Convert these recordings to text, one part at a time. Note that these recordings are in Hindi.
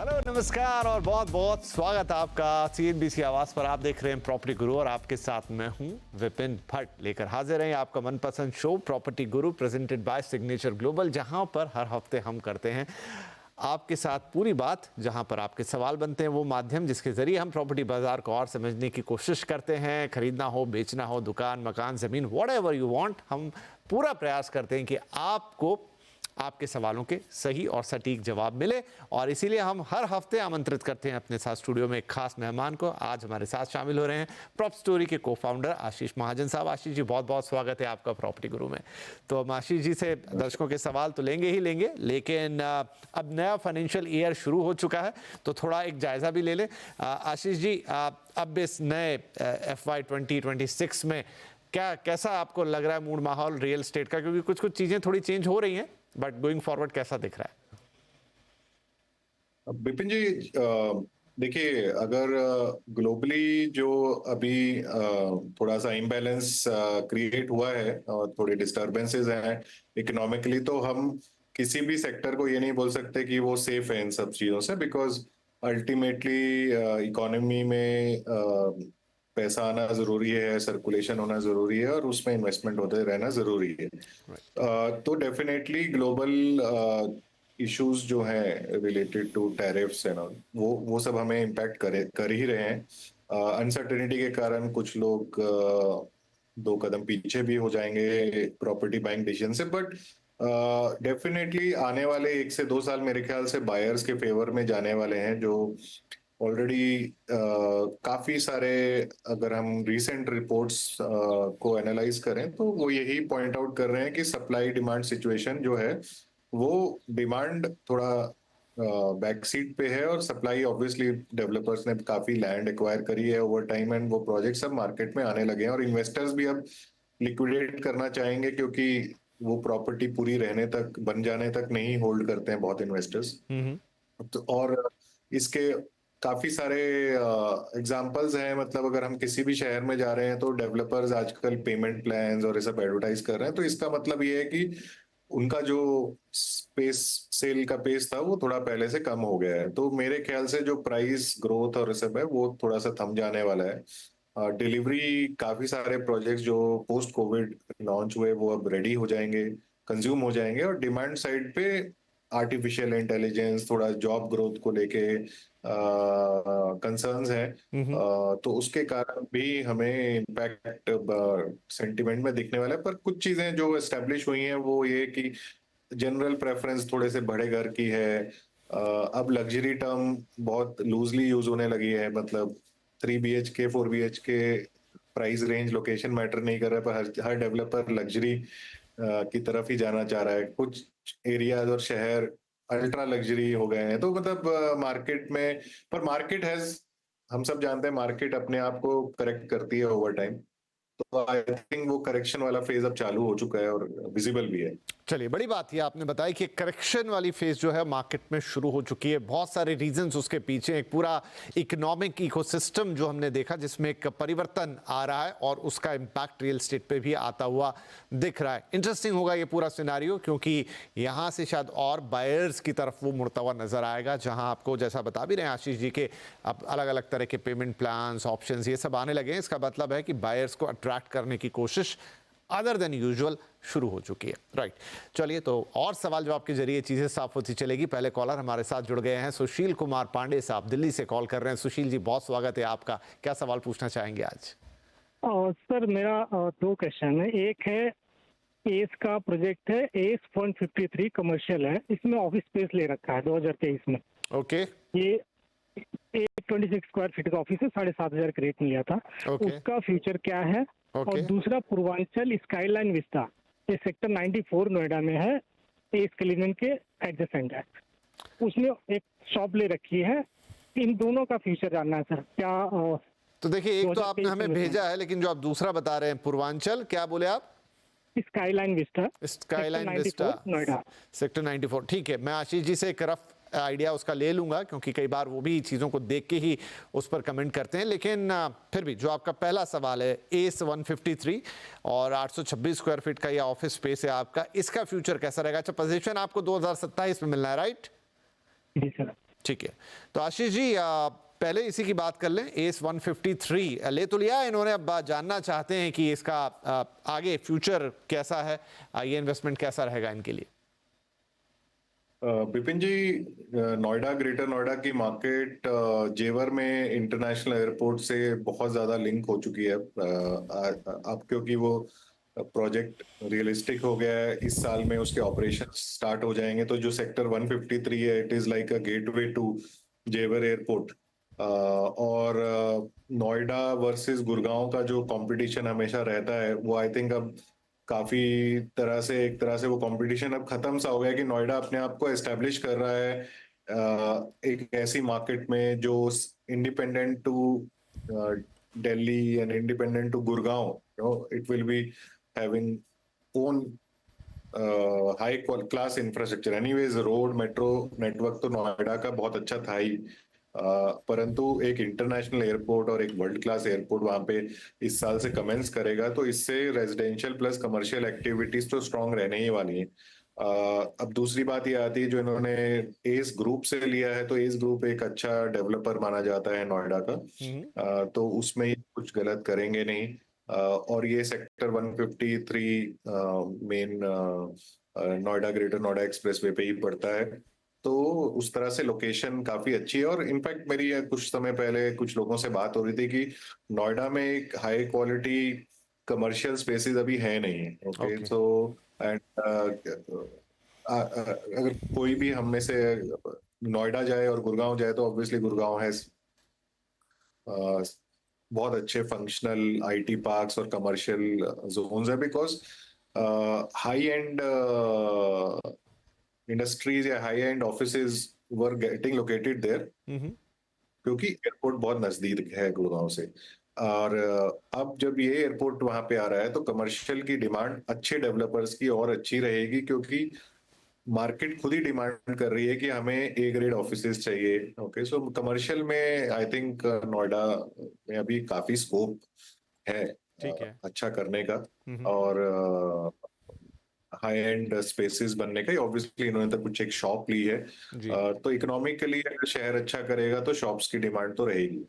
हेलो नमस्कार और बहुत बहुत स्वागत आपका CNBC आवाज पर। आप देख रहे हैं प्रॉपर्टी गुरु और आपके साथ मैं हूं विपिन भट्ट, लेकर हाजिर हैं आपका मनपसंद show property Guru presented by signature global, जहां पर हर हफ्ते हम करते हैं आपके साथ पूरी बात, जहां पर आपके सवाल बनते हैं वो माध्यम जिसके जरिए हम प्रॉपर्टी बाजार को और समझने की कोशिश करते हैं। खरीदना हो, बेचना हो, दुकान, मकान, जमीन, व्हाटएवर यू वांट, हम पूरा प्रयास करते हैं कि आपको आपके सवालों के सही और सटीक जवाब मिले। और इसीलिए हम हर हफ्ते आमंत्रित करते हैं अपने साथ स्टूडियो में एक खास मेहमान को। आज हमारे साथ शामिल हो रहे हैं प्रॉप स्टोरी के को-फाउंडर आशीष महाजन साहब। आशीष जी, बहुत बहुत स्वागत है आपका प्रॉपर्टी गुरु में। तो हम आशीष जी से दर्शकों के सवाल तो लेंगे ही लेंगे, लेकिन अब नया फाइनेंशियल ईयर शुरू हो चुका है तो थोड़ा एक जायजा भी ले लें। आशीष जी, अब इस नए FY 2026 में कैसा आपको लग रहा है मूड माहौल रियल एस्टेट का? क्योंकि कुछ कुछ चीजें थोड़ी चेंज हो रही हैं, बट गोइंग फॉरवर्ड कैसा दिख रहा है? बिपिन जी, देखिए, अगर ग्लोबली जो अभी थोड़ा सा इम्बैलेंस क्रिएट हुआ है और थोड़ी डिस्टरबेंसेस हैं इकोनॉमिकली, तो हम किसी भी सेक्टर को ये नहीं बोल सकते कि वो सेफ है इन सब चीज़ों से, बिकॉज अल्टीमेटली इकोनॉमी में पैसा आना ज़रूरी है, सर्कुलेशन होना ज़रूरी है और उसमें इन्वेस्टमेंट होते रहना ज़रूरी है। तो डेफिनेटली ग्लोबल इश्यूज जो हैं related to tariffs and all, वो सब हमें इम्पैक्ट कर ही रहे हैं। अनसर्टेनिटी के कारण कुछ लोग दो कदम पीछे भी हो जाएंगे प्रॉपर्टी बाइंग डिसीजन से, बट डेफिनेटली आने वाले 1 से 2 साल मेरे ख्याल से बायर्स के फेवर में जाने वाले हैं, जो ऑलरेडी काफी सारे, अगर हम रीसेंट रिपोर्ट्स को एनालाइज करें तो वो यही पॉइंट आउट कर रहे हैं कि सप्लाई डिमांड सिचुएशन जो है वो डिमांड थोड़ा बैक सीट पे है और सप्लाई ऑब्वियसली डेवलपर्स ने काफी लैंड एक्वायर करी है ओवर टाइम एंड वो प्रोजेक्ट्स अब मार्केट में आने लगे हैं और इन्वेस्टर्स भी अब लिक्विडेट करना चाहेंगे, क्योंकि वो प्रॉपर्टी पूरी रहने तक, बन जाने तक नहीं होल्ड करते हैं बहुत इन्वेस्टर्स। तो और इसके काफी सारे एग्जांपल्स हैं, मतलब अगर हम किसी भी शहर में जा रहे हैं तो डेवलपर्स आजकल पेमेंट प्लान्स और ये सब एडवर्टाइज कर रहे हैं, तो इसका मतलब ये है कि उनका जो स्पेस सेल का पेस था वो थोड़ा पहले से कम हो गया है। तो मेरे ख्याल से जो प्राइस ग्रोथ और सब है वो थोड़ा सा थम जाने वाला है। डिलीवरी, काफी सारे प्रोजेक्ट्स जो पोस्ट कोविड लॉन्च हुए वो अब रेडी हो जाएंगे, कंज्यूम हो जाएंगे। और डिमांड साइड पे आर्टिफिशियल इंटेलिजेंस, थोड़ा जॉब ग्रोथ को लेके कंसर्न्स हैं, तो उसके कारण भी हमें इम्पैक्ट सेंटिमेंट में दिखने वाला है। पर कुछ चीजें जो एस्टेब्लिश हुई हैं वो ये कि जनरल प्रेफरेंस थोड़े से बड़े घर की है। अब लग्जरी टर्म बहुत लूजली यूज होने लगी है, मतलब 3 BHK 4 BHK price range, location matter नहीं कर रहा है, पर हर डेवलपर लग्जरी की तरफ ही जाना चाह रहा है। कुछ एरियाज और शहर अल्ट्रा लग्जरी हो गए हैं, तो मतलब मार्केट में, पर मार्केट हैज, हम सब जानते हैं मार्केट अपने आप को करेक्ट करती है ओवर टाइम। तो आई थिंक वो करेक्शन वाला फेज अब चालू हो चुका है और विजिबल भी है। चलिए, बड़ी बात ये आपने बताई कि करेक्शन वाली फेज जो है मार्केट में शुरू हो चुकी है। बहुत सारे रीजंस उसके पीछे, एक पूरा इकोनॉमिक इकोसिस्टम जो हमने देखा जिसमें एक परिवर्तन आ रहा है और उसका इम्पैक्ट रियल एस्टेट पे भी आता हुआ दिख रहा है। इंटरेस्टिंग होगा ये पूरा सिनारियो, क्योंकि यहाँ से शायद और बायर्स की तरफ वो मुड़ता हुआ नजर आएगा, जहाँ आपको जैसा बता भी रहे हैं आशीष जी के अब अलग अलग तरह के पेमेंट प्लान्स, ऑप्शंस ये सब आने लगे हैं। इसका मतलब है कि बायर्स को अट्रैक्ट करने की कोशिश अदर देन यूजुअल शुरू हो चुकी है। राइट, चलिए, तो और सवाल जवाब के जरिए चीजें साफ होती चलेगी। पहले कॉलर हमारे साथ जुड़ गए हैं, सुशील कुमार पांडे साहब दिल्ली से कॉल कर रहे हैं। सुशील जी, बहुत स्वागत है आपका। क्या सवाल पूछना चाहेंगे आज? सर, मेरा 2 क्वेश्चन है। एक है, एस का प्रोजेक्ट है, एस 153 कमर्शियल है, इसमें ऑफिस स्पेस ले रखा है 2023 में। ओके। ये 26 स्क्वायर फीट का ऑफिस है, 7,500 का रेट मिला था। उसका फ्यूचर क्या है? और दूसरा, पूर्वांचल स्काईलाइन विस्टा, ये सेक्टर 94 नोएडा में है, एस क्लिनिक के एडजेसेंट है, उसमें एक शॉप ले रखी है। इन दोनों का फ्यूचर जानना है सर। क्या तो देखिए, एक तो आपने हमें भेजा है, लेकिन जो आप दूसरा बता रहे हैं पूर्वांचल, क्या बोले आप? Skyline Vista, skyline Vista, Noida, sector 94। ठीक है, मैं आशीष जी से एक रफ आइडिया उसका ले लूंगा, क्योंकि कई बार वो भी चीज़ों को देख के ही उस पर कमेंट करते हैं। लेकिन फिर भी जो आपका पहला सवाल है, एस 153 और 826 स्क्वायर फीट का ये ऑफिस स्पेस है आपका, इसका फ्यूचर कैसा रहेगा? अच्छा, पोजीशन आपको 2027 में मिलना है, राइट? जी सर। ठीक है, तो आशीष जी पहले इसी की बात कर लें। एस 153 ले तो लिया इन्होंने, अब जानना चाहते हैं कि इसका आगे फ्यूचर कैसा है, ये इन्वेस्टमेंट कैसा रहेगा इनके लिए। बिपिन जी, नोएडा, ग्रेटर नोएडा की मार्केट जेवर में इंटरनेशनल एयरपोर्ट से बहुत ज्यादा लिंक हो चुकी है अब, क्योंकि वो प्रोजेक्ट रियलिस्टिक हो गया है। इस साल में उसके ऑपरेशन स्टार्ट हो जाएंगे, तो जो सेक्टर 153 है, it is like a gateway to Jewar airport. और नोएडा वर्सेस गुड़गांव का जो कंपटीशन हमेशा रहता है, वो आई थिंक अब काफी एक तरह से वो कंपटीशन अब खत्म सा हो गया कि नोएडा अपने आप को एस्टेब्लिश कर रहा है एक ऐसी मार्केट में जो independent to Delhi and independent to Gurgaon, it will be having own high class infrastructure. Anyways, road metro network तो नोएडा का बहुत अच्छा था ही, परंतु एक इंटरनेशनल एयरपोर्ट और एक वर्ल्ड क्लास एयरपोर्ट वहां पे इस साल से कमेंस करेगा, तो इससे रेजिडेंशियल प्लस कमर्शियल एक्टिविटीज तो स्ट्रांग रहने ही वाली है। अब दूसरी बात ये आती है, जो इन्होंने एस ग्रुप से लिया है, तो एस ग्रुप एक अच्छा डेवलपर माना जाता है नोएडा का, तो उसमें ये कुछ गलत करेंगे नहीं। और ये sector 153 main Noida greater Noida expressway पे ही पड़ता है, तो उस तरह से लोकेशन काफी अच्छी है। और इनफैक्ट मेरी कुछ समय पहले कुछ लोगों से बात हो रही थी कि नोएडा में एक हाई क्वालिटी कमर्शियल स्पेसेस अभी है नहीं। ओके, सो एंड अगर कोई भी हम में से नोएडा जाए और गुड़गांव जाए, तो ऑब्वियसली गुड़गांव है बहुत अच्छे फंक्शनल आईटी पार्क्स और कमर्शियल जोन्स है, बिकॉज हाई एंड इंडस्ट्रीज या high end offices were getting located there, क्योंकि एयरपोर्ट बहुत नजदीक है गुड़गांव से। और अब जब ये एयरपोर्ट वहां पे आ रहा है, तो कमर्शियल की डिमांड अच्छे डेवलपर्स की और अच्छी रहेगी, क्योंकि मार्केट खुद ही डिमांड कर रही है कि हमें ए ग्रेड ऑफिसेज चाहिए। ओके, सो कमर्शियल में आई थिंक नोएडा में अभी काफी स्कोप है ठीक है, अच्छा करने का, और हाई एंड स्पेसेस बनने का। ऑब्वियसली इन्होंने तो कुछ एक शॉप ली है, तो इकोनॉमिकली अगर शहर अच्छा करेगा तो शॉप्स की डिमांड तो रहेगी।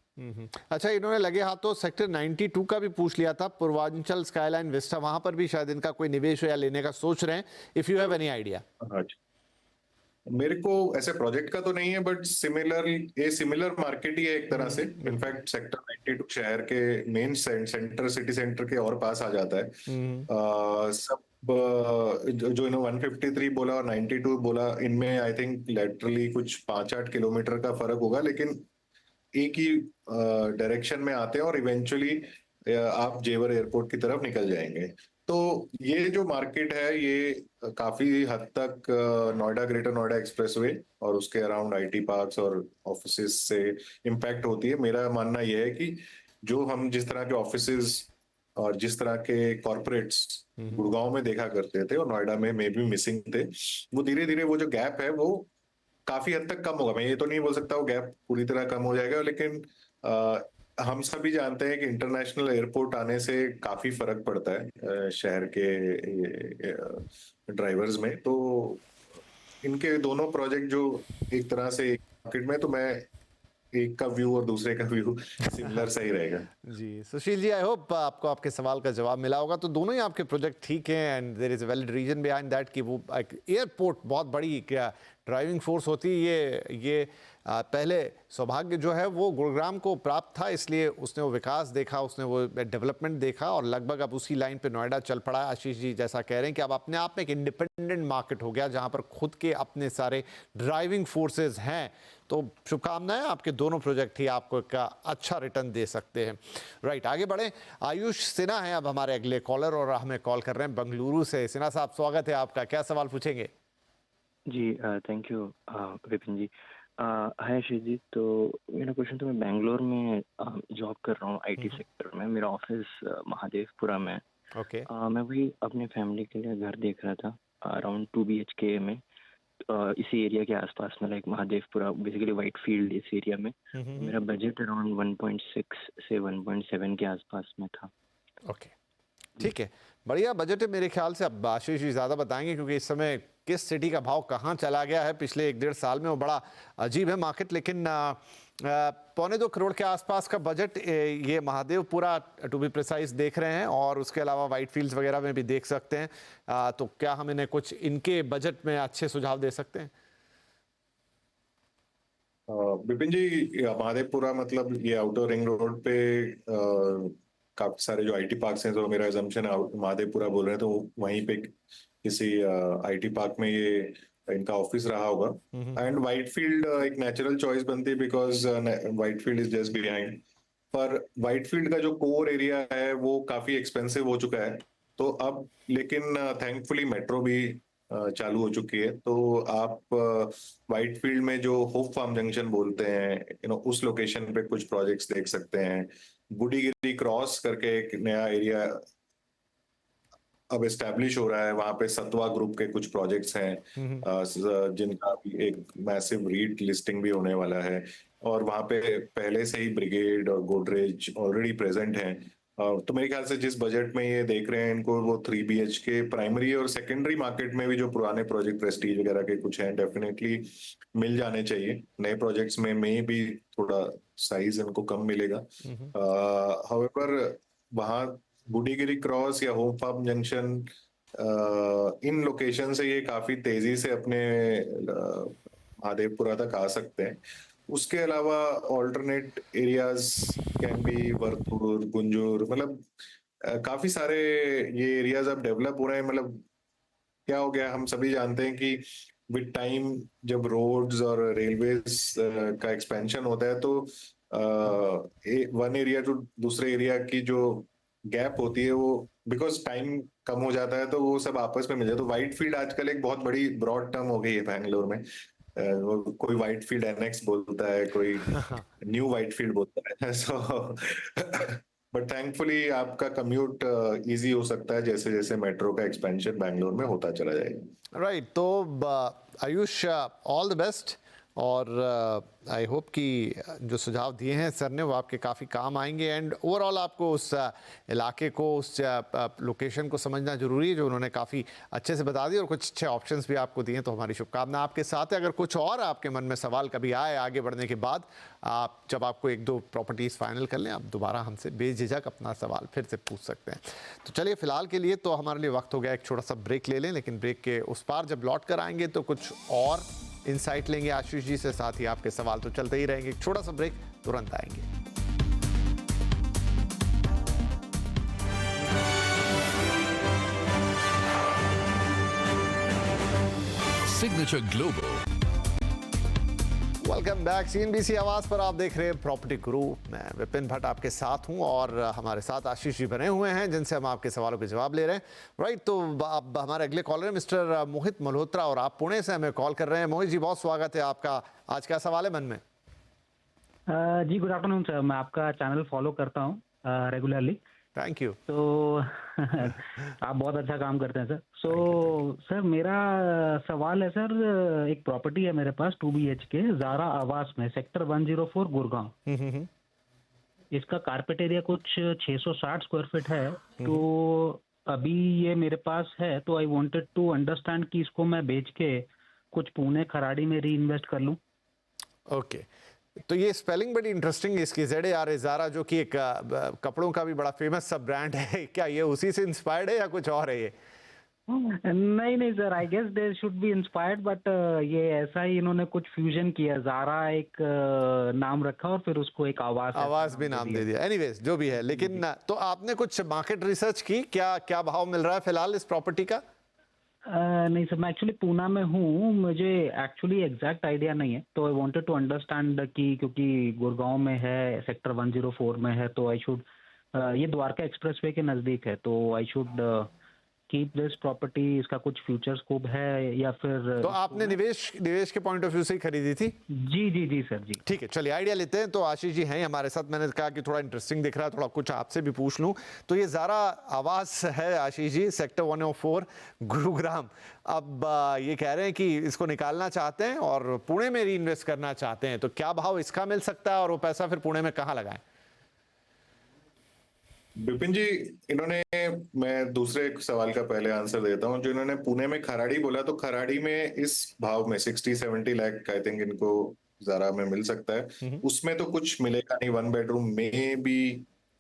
अच्छा, इन्होंने लगे हाथों सेक्टर 92 का भी पूछ लिया था, पूर्वांचल स्काईलाइन विस्टा, वहां पर भी शायद इनका कोई निवेश या लेने का सोच रहे हैं, if you have any idea. हाँ जी, मेरे को ऐसे प्रोजेक्ट का तो नहीं है, बट सिमिलर मार्केट ही है एक तरह से। इनफैक्ट सेक्टर 92 शहर के मेन सेंटर, सिटी सेंटर के और पास आ जाता है। सब जो इन्होंने 153 बोला और 92 बोला, इनमें आई थिंक लेटरली कुछ 5-8 किलोमीटर का फर्क होगा, लेकिन एक ही डायरेक्शन में आते हैं और इवेंचुअली आप जेवर एयरपोर्ट की तरफ निकल जाएंगे। तो ये जो मार्केट है, ये काफी हद तक नोएडा ग्रेटर नोएडा एक्सप्रेसवे और उसके अराउंड आईटी पार्क्स और ऑफिसेज से इम्पैक्ट होती है। मेरा मानना यह है कि जो हम जिस तरह के ऑफिसेज और जिस तरह के कॉर्पोरेट्स गुड़गांव में देखा करते थे और नोएडा में मे बी मिसिंग थे, वो धीरे धीरे वो जो गैप है वो काफी हद तक कम होगा। मैं ये तो नहीं बोल सकता वो गैप पूरी तरह कम हो जाएगा, लेकिन हम सभी जानते हैं कि इंटरनेशनल एयरपोर्ट आने से काफी फर्क पड़ता है शहर के ड्राइवर्स में। तो इनके दोनों प्रोजेक्ट जो एक तरह से मार्केट में, तो मैं एक का व्यू और दूसरे का व्यू सिमिलर सही रहेगा। जी सुशील जी, आई होप आपको आपके सवाल का जवाब मिला होगा। तो दोनों ही आपके प्रोजेक्ट ठीक हैं, and there is a valid reason behind that कि वो एयरपोर्ट बहुत बड़ी क्या ड्राइविंग फोर्स होती है। ये पहले सौभाग्य जो है वो गुरुग्राम को प्राप्त था, इसलिए उसने वो विकास देखा, उसने वो डेवलपमेंट देखा, और लगभग अब उसी लाइन पे नोएडा चल पड़ा है। आशीष जी जैसा कह रहे हैं कि अब अपने आप में एक इंडिपेंडेंट मार्केट हो गया, जहां पर खुद के अपने सारे ड्राइविंग फोर्सेज हैं। तो शुभकामनाएं, आपके दोनों प्रोजेक्ट ही आपको एक अच्छा रिटर्न दे सकते हैं। राइट, आगे बढ़े। आयुष सिन्हा हैं अब हमारे अगले कॉलर, और हमें कॉल कर रहे हैं बेंगलुरु से। सिन्हा साहब, स्वागत है आपका, क्या सवाल पूछेंगे? जी थैंक यू विपिन जी। हाय आशीष जी, तो मेरा क्वेश्चन तो, मैं बेंगलोर में जॉब कर रहा हूँ आईटी सेक्टर में। मेरा ऑफिस महादेवपुरा में। ओके, मैं वही अपने फैमिली के लिए घर देख रहा था अराउंड 2 BHK में, इसी एरिया के आसपास में, like Mahadevapura basically Whitefield, इस एरिया में। मेरा बजट अराउंड 1.6 से 1.7 के आसपास में था। ओके, ठीक है, बढ़िया बजट है मेरे ख्याल से। अब आशीष जी ज़्यादा बताएंगे, क्योंकि इस समय किस सिटी का भाव कहाँ चला गया है पिछले 1-1.5 साल में, वो बड़ा अजीब है मार्केट। लेकिन 1.25 करोड़ के आसपास का बजट ये महादेवपुरा टू बी प्रिसाइज देख रहे हैं, और उसके अलावा वाइट फील्ड्स वगैरह में भी देख सकते हैं। तो क्या हम इन्हें कुछ इनके बजट में अच्छे सुझाव दे सकते हैं? विपिन जी, महादेवपुरा मतलब ये आउटर रिंग रोड पे काफी सारे जो आईटी पार्क्स हैं, तो मेरा एजम्पशन है महादेवपुरा बोल रहे हैं, तो वहीं पे किसी आईटी पार्क में ये इनका ऑफिस रहा होगा। एंड वाइटफील्ड एक नेचुरल चॉइस बनती है because Whitefield is just behind. पर वाइटफील्ड का जो कोर एरिया है वो काफी एक्सपेंसिव हो चुका है, तो अब लेकिन थैंकफुली मेट्रो भी चालू हो चुकी है, तो आप वाइटफील्ड में जो होप फार्म जंक्शन बोलते हैं, उस लोकेशन पे कुछ प्रोजेक्ट्स देख सकते हैं। बुडीगिरी क्रॉस करके एक नया एरिया अब एस्टेब्लिश हो रहा है, वहां पे सत्वा ग्रुप के कुछ प्रोजेक्ट्स हैं जिनका भी एक मैसिव रीट लिस्टिंग भी होने वाला है, और वहां पे पहले से ही ब्रिगेड और गोदरेज ऑलरेडी प्रेजेंट हैं। तो मेरे ख्याल से जिस बजट में ये देख रहे हैं इनको, वो 3 BHK प्राइमरी और सेकेंडरी मार्केट में भी जो पुराने प्रोजेक्ट प्रेस्टीज वगैरह के कुछ हैं डेफिनेटली मिल जाने चाहिए। नए प्रोजेक्ट्स में भी थोड़ा साइज इनको कम मिलेगा। हाउएवर वहां बुडीगिरी क्रॉस या होप फार्म जंक्शन, इन लोकेशन से ये काफी तेजी से अपने महादेवपुरा तक आ सकते हैं। उसके अलावा ऑल्टरनेट एरियाज कैन बी वरतूर, गुंजूर, मतलब काफी सारे ये एरियाज अब डेवलप हो रहे हैं। मतलब क्या हो गया, हम सभी जानते हैं कि विद टाइम जब रोड्स और रेलवेज का एक्सपेंशन होता है, तो वन एरिया टू दूसरे एरिया की जो गैप होती है, वो बिकॉज टाइम कम हो जाता है, तो वो सब आपस में मिल जाए। तो वाइट फील्ड आजकल एक बहुत बड़ी ब्रॉड टर्म हो गई है बैंगलोर में। कोई वाइट फील्ड एनेक्स बोलता है, कोई न्यू वाइट फील्ड बोलता है। सो बट थैंकफुली आपका कम्यूट इजी हो सकता है जैसे जैसे मेट्रो का एक्सपेंशन बैंगलोर में होता चला जाएगा। राइट, तो आयुष, ऑल द बेस्ट, और आई होप कि जो सुझाव दिए हैं सर ने वो आपके काफ़ी काम आएंगे। एंड ओवरऑल आपको उस इलाके को, उस लोकेशन को समझना जरूरी है, जो उन्होंने काफ़ी अच्छे से बता दिया, और कुछ अच्छे ऑप्शंस भी आपको दिए। तो हमारी शुभकामना आपके साथ है। अगर कुछ और आपके मन में सवाल कभी आए आगे बढ़ने के बाद, आप जब आपको 1-2 प्रॉपर्टीज़ फाइनल कर लें, आप दोबारा हमसे बेझिझक अपना सवाल फिर से पूछ सकते हैं। तो चलिए, फ़िलहाल के लिए तो हमारे लिए वक्त हो गया, एक छोटा सा ब्रेक ले लें। लेकिन ब्रेक के उस पार जब लौट कर आएंगे तो कुछ और इनसाइट लेंगे आशीष जी से, साथ ही आपके सवाल तो चलते ही रहेंगे। एक छोटा सा ब्रेक, तुरंत आएंगे। Signature global. Welcome back. CNBC आवाज पर आप देख रहे हैं प्रॉपर्टी गुरु। मैं विपिन भट्ट आपके साथ हूं, और हमारे साथ आशीष जी बने हुए हैं जिनसे हम आपके सवालों के जवाब ले रहे हैं। राइट, तो अब हमारे अगले कॉलर हैं मिस्टर मोहित मल्होत्रा, और आप पुणे से हमें कॉल कर रहे हैं। मोहित जी, बहुत स्वागत है आपका। आज क्या सवाल है मन में? जी, गुड आफ्टरनून सर। मैं आपका चैनल फॉलो करता हूँ रेगुलरली। Thank you. तो आप बहुत अच्छा काम करते हैं सर। सर मेरा सवाल है सर, एक प्रॉपर्टी है मेरे पास 2 BHK ज़ारा आवास में, सेक्टर 104 गुड़गांव। इसका कारपेट एरिया कुछ 660 स्क्वायर फीट है। तो अभी ये मेरे पास है, तो आई वांटेड टू अंडरस्टैंड कि इसको मैं बेच के कुछ पुणे खराड़ी में री इन्वेस्ट कर लूँ। ओके, तो ये स्पेलिंग बड़ी इंटरेस्टिंग है इसकी, ZARA, ज़ारा, जो कि एक कपड़ों का भी बड़ा फेमस सब ब्रांड है। क्या ये उसी से इंस्पायर्ड है या कुछ और है ये? नहीं sir, I guess they should be inspired, but ये ऐसा ही इन्होंने कुछ फ्यूजन किया। ज़ारा एक नाम रखा और फिर उसको एक आवाज भी नाम दे दिया। एनीवेज, जो भी है, लेकिन तो आपने कुछ मार्केट रिसर्च की, क्या भाव मिल रहा है फिलहाल इस प्रॉपर्टी का? नहीं सर, मैं एक्चुअली पूना में हूँ, मुझे एक्चुअली एग्जैक्ट आइडिया नहीं है। तो आई वांटेड टू अंडरस्टैंड कि क्योंकि गुड़गांव में है, सेक्टर 104 में है, तो आई शुड, ये द्वारका एक्सप्रेसवे के नज़दीक है, तो I should keep this property. इसका कुछ फ्यूचर स्कोप है या फिर? तो आपने निवेश के पॉइंट ऑफ व्यू से ही खरीदी थी? जी सर जी। ठीक है, चलिए आइडिया लेते हैं। तो आशीष जी हैं हमारे साथ, मैंने कहा कि थोड़ा इंटरेस्टिंग दिख रहा है, थोड़ा कुछ आपसे भी पूछ लूं। तो ये ज़ारा आवास है आशीष जी, सेक्टर 104 गुरुग्राम। अब ये कह रहे हैं कि इसको निकालना चाहते हैं और पुणे में री इन्वेस्ट करना चाहते हैं, तो क्या भाव इसका मिल सकता है, और वो पैसा फिर पुणे में कहाँ लगाएं? विपिन जी, इन्होंने, मैं दूसरे सवाल का पहले आंसर देता हूँ। जो इन्होंने पुणे में खराड़ी बोला, तो खराड़ी में इस भाव में 60-70 लाख आई थिंक इनको ज़ारा में मिल सकता है। उसमें तो कुछ मिलेगा नहीं, 1 बेडरूम में भी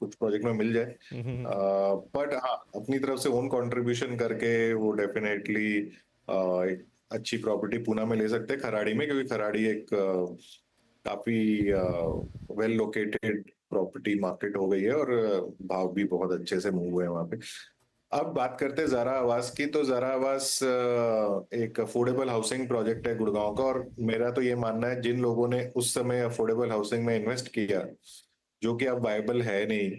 कुछ प्रोजेक्ट में मिल जाए, बट हाँ, अपनी तरफ से ओन कंट्रीब्यूशन करके वो डेफिनेटली एक अच्छी प्रॉपर्टी पुणे में ले सकते हैं, खराड़ी में, क्योंकि खराड़ी एक काफी वेल लोकेटेड प्रॉपर्टी मार्केट हो गई है और भाव भी बहुत अच्छे से मूव हुए हैं वहां पे। अब बात करते हैं ज़ारा आवास की। तो ज़ारा आवास एक अफोर्डेबल हाउसिंग प्रोजेक्ट है गुड़गांव का, और मेरा तो ये मानना है जिन लोगों ने उस समय अफोर्डेबल हाउसिंग में इन्वेस्ट किया, जो कि अब वायबल है नहीं,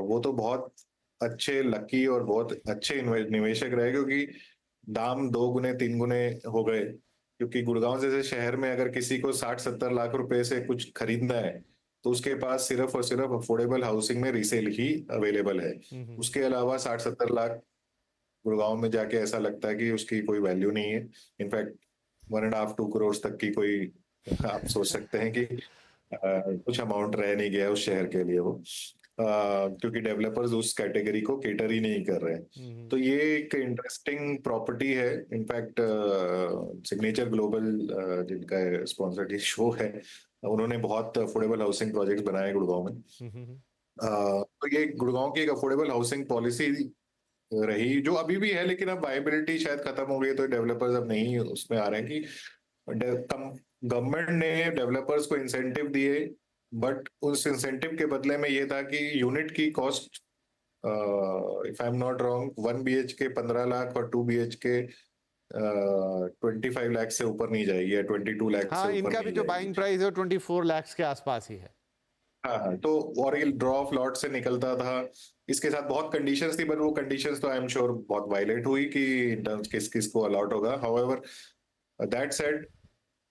वो तो बहुत अच्छे लकी और बहुत अच्छे निवेशक रहे, क्योंकि दाम 2 गुने 3 गुने हो गए। क्योंकि गुड़गांव जैसे शहर में अगर किसी को 60-70 लाख रुपए से कुछ खरीदना है, तो उसके पास सिर्फ और सिर्फ अफोर्डेबल हाउसिंग में रीसेल ही अवेलेबल है। उसके अलावा 60-70 लाख गुड़गांव में जाके ऐसा लगता है कि उसकी कोई वैल्यू नहीं है। इनफैक्ट 1.5-2 करोड़ तक की कोई, आप सोच सकते हैं कि कुछ अमाउंट रह नहीं गया उस शहर के लिए वो, क्योंकि डेवलपर्स उस कैटेगरी को केटर ही नहीं कर रहे हैं। तो ये एक इंटरेस्टिंग प्रॉपर्टी है। इनफैक्ट सिग्नेचर ग्लोबल, जिनका स्पॉन्सर्ड ये शो है, उन्होंने बहुत अफोर्डेबल हाउसिंग प्रोजेक्ट्स बनाए गुड़गांव में। तो ये गुड़गांव की एक अफोर्डेबल हाउसिंग पॉलिसी रही, जो अभी भी है, लेकिन अब वायबिलिटी शायद खत्म हो गई है, तो डेवलपर्स अब नहीं उसमें आ रहे हैं कि गवर्नमेंट ने डेवलपर्स को इंसेंटिव दिए, बट उस इंसेंटिव के बदले में ये था कि यूनिट की cost, if I am not wrong, 1 BHK 15 lakh और 2 BHK 25 लाख से ऊपर नहीं जाएगी, या 22 लाख हाँ, से ऊपर इनका भी नहीं जो जाएगी। बाइंग प्राइस है 24 लाख के आसपास ही है। हाँ, तो और ये ड्रॉ ऑफ लॉट से निकलता था। इसके साथ बहुत कंडीशंस थी, बट वो कंडीशंस तो आई एम श्योर बहुत वायलेट हुई कि इन टर्म्स किस किस को अलॉट होगा। हाउएवर, दैट सेड,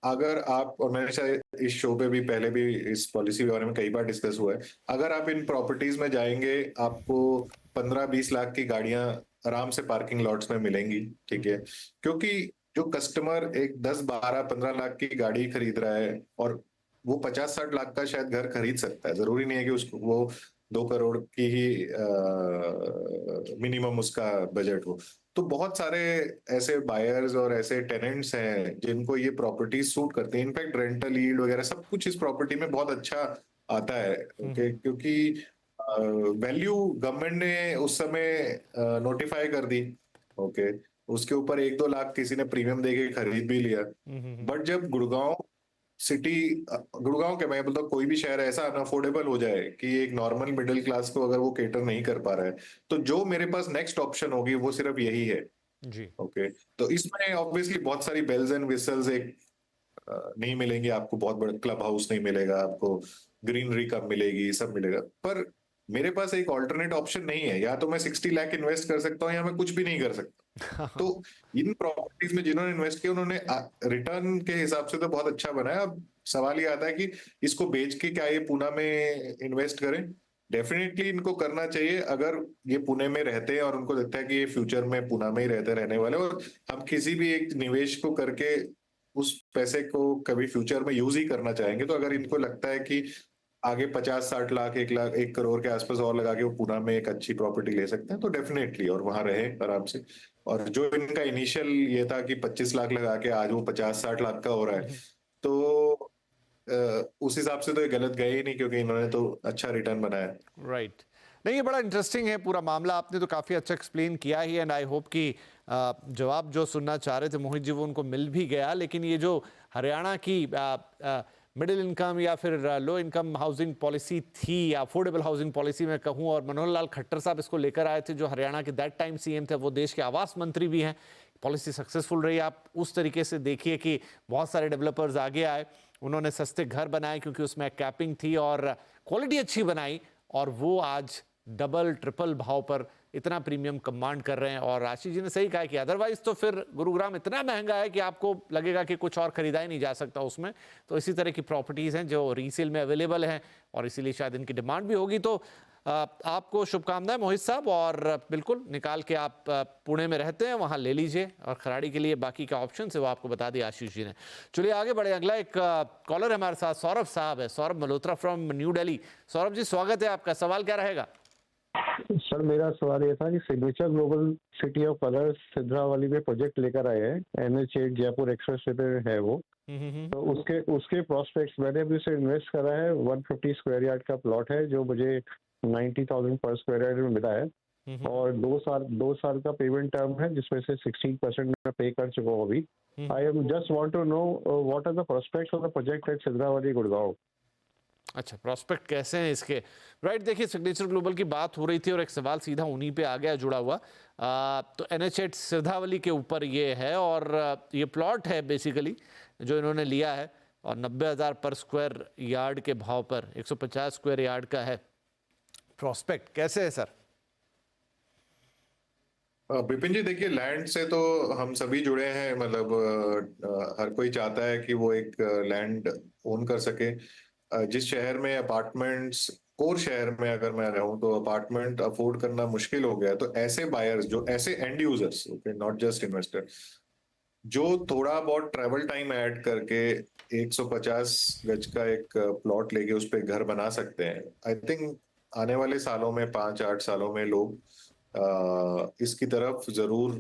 अगर आप, और मैंने शायद इस शो पे भी पहले भी इस पॉलिसी के बारे में कई बार डिस्कस हुआ है, अगर आप इन प्रॉपर्टीज में जाएंगे, आपको 15-20 लाख की गाड़ियां आराम से पार्किंग लॉट्स में मिलेंगी, ठीक है? क्योंकि जो कस्टमर एक 10-12-15 लाख की गाड़ी खरीद रहा है, और वो 50-60 लाख का शायद घर खरीद सकता है, जरूरी नहीं है कि उसको वो 2 करोड़ की ही मिनिमम उसका बजट हो। तो बहुत सारे ऐसे बायर्स और ऐसे टेनेंट्स हैं जिनको ये प्रॉपर्टी सूट करती है। इनफैक्ट रेंटल यील्ड वगैरह सब कुछ इस प्रॉपर्टी में बहुत अच्छा आता है, ओके? क्योंकि वैल्यू गवर्नमेंट ने उस समय नोटिफाई कर दी, ओके? उसके ऊपर 1-2 लाख किसी ने प्रीमियम देके खरीद भी लिया। बट जब गुड़गांव सिटी, गुड़गांव के, मैं बोलता हूँ कोई भी शहर ऐसा अनअफोर्डेबल हो जाए कि एक नॉर्मल मिडिल क्लास को अगर वो केटर नहीं कर पा रहा है, तो जो मेरे पास नेक्स्ट ऑप्शन होगी वो सिर्फ यही है जी। ओके। तो इसमें ऑब्वियसली बहुत सारी बेल्स एंड विसल्स एक नहीं मिलेंगी आपको, बहुत बड़ा क्लब हाउस नहीं मिलेगा आपको, ग्रीनरी कब मिलेगी, सब मिलेगा, पर मेरे पास एक ऑल्टरनेट ऑप्शन नहीं है। या तो मैं 60 लाख इन्वेस्ट कर सकता हूँ, या मैं कुछ भी नहीं कर सकता। तो इन प्रॉपर्टीज में जिन्होंने इन्वेस्ट किया, उन्होंने रिटर्न के हिसाब से तो बहुत अच्छा बनाया। अब सवाल ये आता है कि इसको बेच के क्या ये पुणे में इन्वेस्ट करें? डेफिनेटली इनको करना चाहिए, अगर ये पुणे में रहते हैं और उनको लगता है कि ये फ्यूचर में पुणे में ही रहने वाले, और हम किसी भी एक निवेश को करके उस पैसे को कभी फ्यूचर में यूज ही करना चाहेंगे, तो अगर इनको लगता है कि आगे 50-60 लाख, 1 लाख, 1 करोड़ के आसपास और लगा के वो पुणे में एक अच्छी प्रॉपर्टी ले सकते हैं, तो डेफिनेटली, और वहां रहे आराम से। और जो इनका इनिशियल ये था कि 25 लाख लगा के आज वो 50-60 लाख का हो रहा है, तो उस हिसाब से तो ये गलत गए ही नहीं, क्योंकि इन्होंने तो अच्छा रिटर्न बनाया। राइट। नहीं, ये बड़ा इंटरेस्टिंग है पूरा मामला, आपने तो काफ़ी अच्छा एक्सप्लेन किया ही, एंड आई होप कि जवाब जो सुनना चाह रहे थे मोहित जी वो उनको मिल भी गया। लेकिन ये जो हरियाणा की मिडिल इनकम या फिर लो इनकम हाउसिंग पॉलिसी थी, या अफोर्डेबल हाउसिंग पॉलिसी मैं कहूँ, और मनोहर लाल खट्टर साहब इसको लेकर आए थे, जो हरियाणा के दैट टाइम सीएम थे, वो देश के आवास मंत्री भी हैं। पॉलिसी सक्सेसफुल रही। आप उस तरीके से देखिए कि बहुत सारे डेवलपर्स आगे आए, उन्होंने सस्ते घर बनाए क्योंकि उसमें कैपिंग थी और क्वालिटी अच्छी बनाई, और वो आज डबल ट्रिपल भाव पर इतना प्रीमियम कमांड कर रहे हैं। और आशीष जी ने सही कहा कि अदरवाइज तो फिर गुरुग्राम इतना महंगा है कि आपको लगेगा कि कुछ और खरीदा ही नहीं जा सकता उसमें। तो इसी तरह की प्रॉपर्टीज़ हैं जो रीसेल में अवेलेबल हैं, और इसीलिए शायद इनकी डिमांड भी होगी। तो आपको शुभकामनाएं मोहित साहब, और बिल्कुल निकाल के आप पुणे में रहते हैं वहाँ ले लीजिए, और खराड़ी के लिए बाकी का ऑप्शन है वो आपको बता दिया आशीष जी ने। चलिए आगे बढ़े। अगला एक कॉलर हमारे साथ सौरभ साहब है, सौरभ मल्होत्रा फ्रॉम न्यू दिल्ली। सौरभ जी स्वागत है आपका, सवाल क्या रहेगा? सर मेरा सवाल ये था कि signature global city of colours Sidhrawali में प्रोजेक्ट लेकर आए हैं, NH8 जयपुर एक्सप्रेस वे पे है वो। तो उसके उसके प्रोस्पेक्ट्स मैंने भी उसे इन्वेस्ट करा है। 150 स्क्वायर यार्ड का प्लॉट है जो मुझे 90,000 पर स्क्वायर यार्ड में मिला है, और 2 साल का पेमेंट टर्म है जिसमें से 16% मैं पे कर चुका हूँ अभी। I am just want to know what are the prospects of the project at Sidhrawali Gurgaon. अच्छा, प्रोस्पेक्ट कैसे हैं इसके? राइट, देखिए सिग्नेचर ग्लोबल की बात हो रही थी और एक सवाल सीधा उन्हीं पे आ गया जुड़ा हुआ। तो NH8 सिद्धावली के ऊपर ये है और ये प्लॉट है बेसिकली जो इन्होंने लिया है, और 90,000 पर स्क्वायर यार्ड के भाव पर 150 स्क्वायर यार्ड का है। प्रोस्पेक्ट कैसे है सर? विपिन जी, देखिए लैंड से तो हम सभी जुड़े हैं, मतलब हर कोई चाहता है कि वो एक लैंड ओन कर सके। जिस शहर में अपार्टमेंट्स, कोर शहर में अगर मैं रहूं तो अपार्टमेंट अफोर्ड करना मुश्किल हो गया है, तो ऐसे बायर्स, जो ऐसे and users, okay, not just investor, जो थोड़ा बहुत ट्रैवल टाइम ऐड करके 150 गज का एक प्लॉट लेके उस पर घर बना सकते हैं। आई थिंक आने वाले सालों में, 5-8 सालों में लोग इसकी तरफ जरूर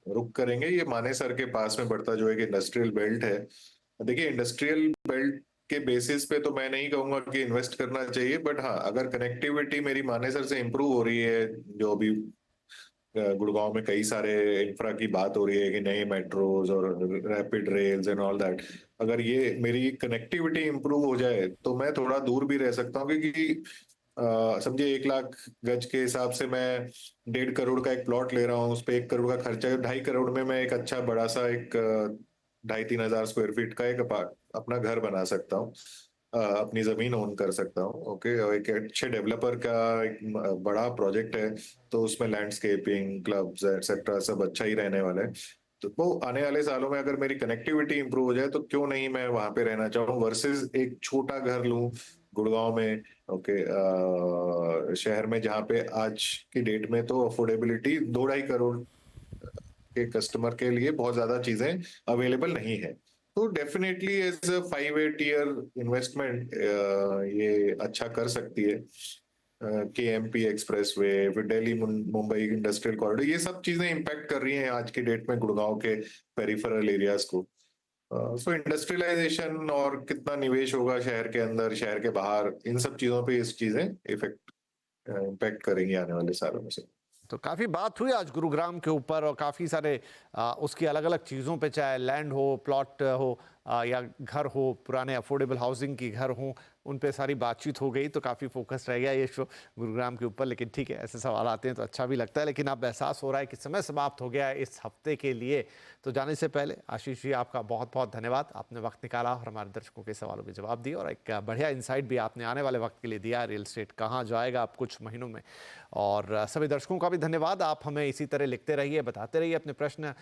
रुख करेंगे। ये मानेसर के पास में पड़ता जो एक इंडस्ट्रियल बेल्ट है। देखिए, इंडस्ट्रियल बेल्ट के बेसिस पे तो मैं नहीं कहूंगा कि इन्वेस्ट करना चाहिए, बट हाँ, अगर कनेक्टिविटी मेरी मानेसर से इंप्रूव हो रही है, जो अभी गुड़गांव में कई सारे इंफ्रा की बात हो रही है कि नए मेट्रोज और rapid rails and all that, अगर ये मेरी कनेक्टिविटी इंप्रूव हो जाए तो मैं थोड़ा दूर भी रह सकता हूँ। क्योंकि समझिए 1 लाख गज के हिसाब से मैं 1.5 करोड़ का एक प्लॉट ले रहा हूँ, उस पर 1 करोड़ का खर्चा है। 2.5 करोड़ में मैं एक अच्छा बड़ा सा एक 2,500-3 हजार स्क्वायर फीट का एक अपना घर बना सकता हूँ, अपनी जमीन ओन कर सकता हूँ। ओके, और एक अच्छे डेवलपर का एक बड़ा प्रोजेक्ट है, तो उसमें लैंडस्केपिंग, क्लब्स एक्सेट्रा सब अच्छा ही रहने वाला है। तो वो आने वाले सालों में अगर मेरी कनेक्टिविटी इंप्रूव हो जाए तो क्यों नहीं मैं वहां पे रहना चाहूँ, वर्सेस एक छोटा घर लूं गुड़गांव में। ओके, शहर में जहाँ पे आज की डेट में तो अफोर्डेबिलिटी 2-2.5 करोड़ के कस्टमर के लिए बहुत ज्यादा चीजें अवेलेबल नहीं है। तो definitely as a 5-8 year investment ये अच्छा कर सकती है। KMP एक्सप्रेसवे, फिर दिल्ली मुंबई इंडस्ट्रियल कॉरिडोर, ये सब चीजें इम्पैक्ट कर रही हैं आज की डेट में गुड़गांव के पेरिफेरल एरियाज को। सो इंडस्ट्रियलाइजेशन और कितना निवेश होगा शहर के अंदर, शहर के बाहर, इन सब चीजों पे इस चीजें इम्पैक्ट करेंगी आने वाले सालों में से। तो काफ़ी बात हुई आज गुरुग्राम के ऊपर और काफ़ी सारे उसकी अलग अलग चीज़ों पे, चाहे लैंड हो, प्लॉट हो या घर हो, पुराने अफोर्डेबल हाउसिंग की घर हो, उन पे सारी बातचीत हो गई। तो काफ़ी फोकस रह गया ये शो गुरुग्राम के ऊपर, लेकिन ठीक है, ऐसे सवाल आते हैं तो अच्छा भी लगता है। लेकिन अब एहसास हो रहा है कि समय समाप्त हो गया है इस हफ्ते के लिए। तो जाने से पहले आशीष जी, आपका बहुत बहुत धन्यवाद। आपने वक्त निकाला और हमारे दर्शकों के सवालों के जवाब दिए, और एक बढ़िया इंसाइट भी आपने आने वाले वक्त के लिए दिया, रियल एस्टेट कहाँ जाएगा अब कुछ महीनों में। और सभी दर्शकों का भी धन्यवाद। आप हमें इसी तरह लिखते रहिए, बताते रहिए अपने प्रश्न।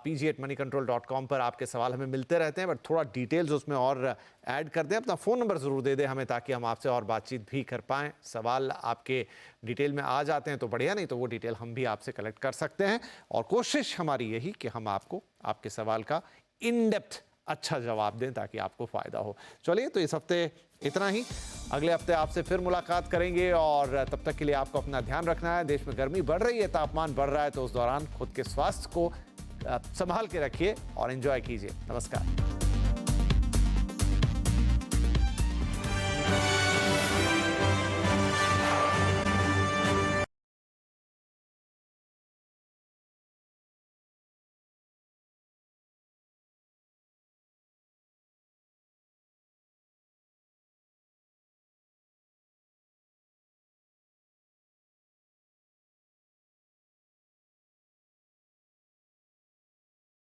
pg@moneycontrol.com पर आपके सवाल हमें मिलते रहते हैं, बट थोड़ा डिटेल्स उसमें और ऐड कर दें। अपना फ़ोन नंबर ज़रूर दे दें हमें, ताकि हम आपसे और बातचीत भी कर पाएँ। सवाल आपके डिटेल में आ जाते हैं तो बढ़िया, नहीं तो वो डिटेल हम भी आपसे कलेक्ट कर सकते हैं। और कोशिश हमारी यही कि हम आपको आपके सवाल का इन डेप्थ अच्छा जवाब दें, ताकि आपको फ़ायदा हो। चलिए, तो इस हफ्ते इतना ही। अगले हफ्ते आपसे फिर मुलाकात करेंगे, और तब तक के लिए आपको अपना ध्यान रखना है। देश में गर्मी बढ़ रही है, तापमान बढ़ रहा है, तो उस दौरान खुद के स्वास्थ्य को संभाल के रखिए और एंजॉय कीजिए। नमस्कार।